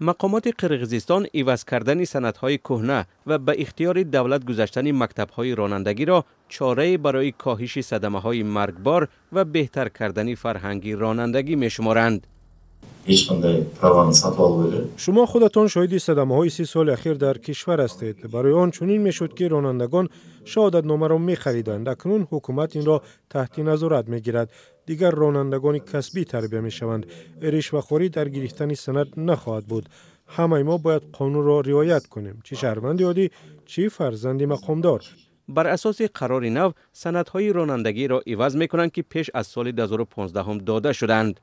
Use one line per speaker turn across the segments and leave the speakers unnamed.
مقامات قرقیزستان عوض کردن سندهای کهنه و به اختیار دولت گذاشتن مکتب‌های رانندگی را چاره برای کاهش صدمه‌های مرگبار و بهتر کردن فرهنگ رانندگی می‌شمارند.
شما خودتان شاهد صدمه‌های 30 سال اخیر در کشور هستید. برای آن چنین میشد که رانندگان شهادتنامه را می‌خریدند. اکنون حکومت این را تحت نظارت می‌گیرد. دیگر رانندگان کسبی تربیت می‌شوند. رشوه‌خوری در گرفتن سند نخواهد بود. همه ما باید قانون را رعایت کنیم، چه شهروند عادی چه فرزند مقامدار.
بر اساس قرار نو سندهای رانندگی را عوض می‌کنند که پیش از سال 2015 هم داده شدند.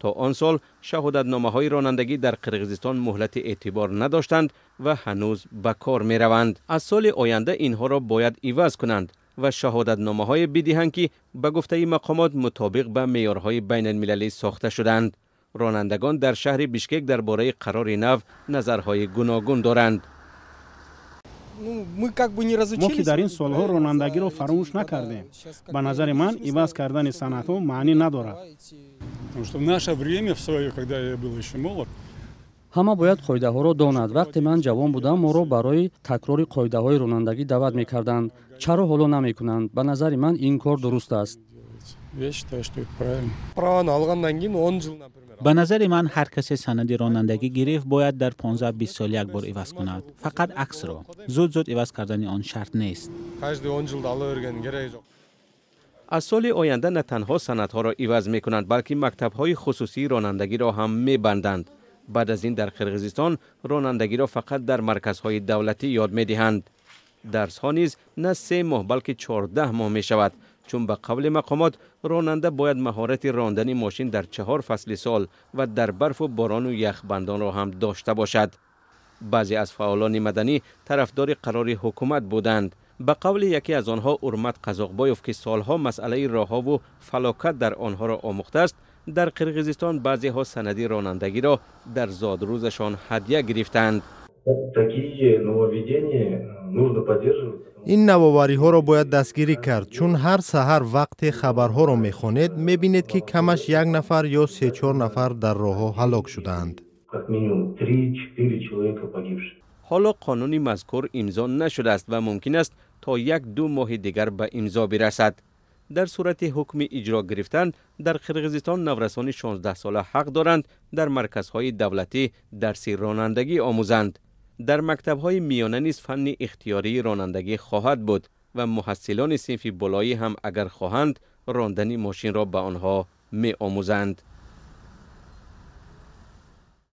تا آن سال شهادتنامه‌های رانندگی در قرقیزستان مهلت اعتبار نداشتند و هنوز به کار می‌روند. از سال آینده اینها را باید عوض کنند و شهادتنامه‌های بدهند که به گفته مقامات مطابق به معیارهای بین المللی ساخته شدند. رانندگان در شهر بیشکک درباره قرار نو نظرهای گوناگون دارند.
ما که در این سالها رانندگی را فراموش نکردیم. به نظر من عوض کردن سندها معنی ندارد.
همه باید قاعده ها را داند. وقتی من جوان بودم ما را برای تکرار قاعده های رانندگی دعوت میکردند. چرا حالا نمیکنند؟ به نظر من این کار درست است.
به نظر من هر کسی سند رانندگی گرفت باید در 15-20 سال یک بار عوض کند. فقط عکس را. زود عوض کردن آن شرط نیست.
از سال آینده نه تنها سندها را عوض می کنند بلکه مکتب‌های خصوصی رانندگی را هم می بندند. بعد از این در قرقیزستان رانندگی را فقط در مرکزهای دولتی یاد می دهند. درس ها نیز نه 3 ماه بلکه 14 ماه می شود، چون به قول مقامات راننده باید مهارت راندن ماشین در 4 فصل سال و در برف و باران و یخبندان را هم داشته باشد. بعضی از فعالان مدنی طرفدار قرار حکومت بودند. به قول یکی از آنها ارمت قزاقبایوف که سالها مسئله راهها و فلاکت در آنها را آموخته است، در قرقیزستان بعضی ها سندی رانندگی را در زادروزشان هدیه گرفتند.
این نوآوری ها را باید دستگیری کرد، چون هر سحر وقت خبرها را میخوانید میبینید که کمش 1 نفر یا 3-4 نفر در راه هلاک شدند.
حالا قانون مذکور امضا نشده است و ممکن است تا 1-2 ماه دیگر به امضا برسد. در صورت حکم اجرا گرفتن در قرقیزستان نورسان 16 ساله حق دارند در مرکزهای دولتی درس رانندگی آموزند. در مکتب‌های میانه نیز فن اختیاری رانندگی خواهد بود و محصلان صنف بالایی هم اگر خواهند راندن ماشین را به آنها می آموزند.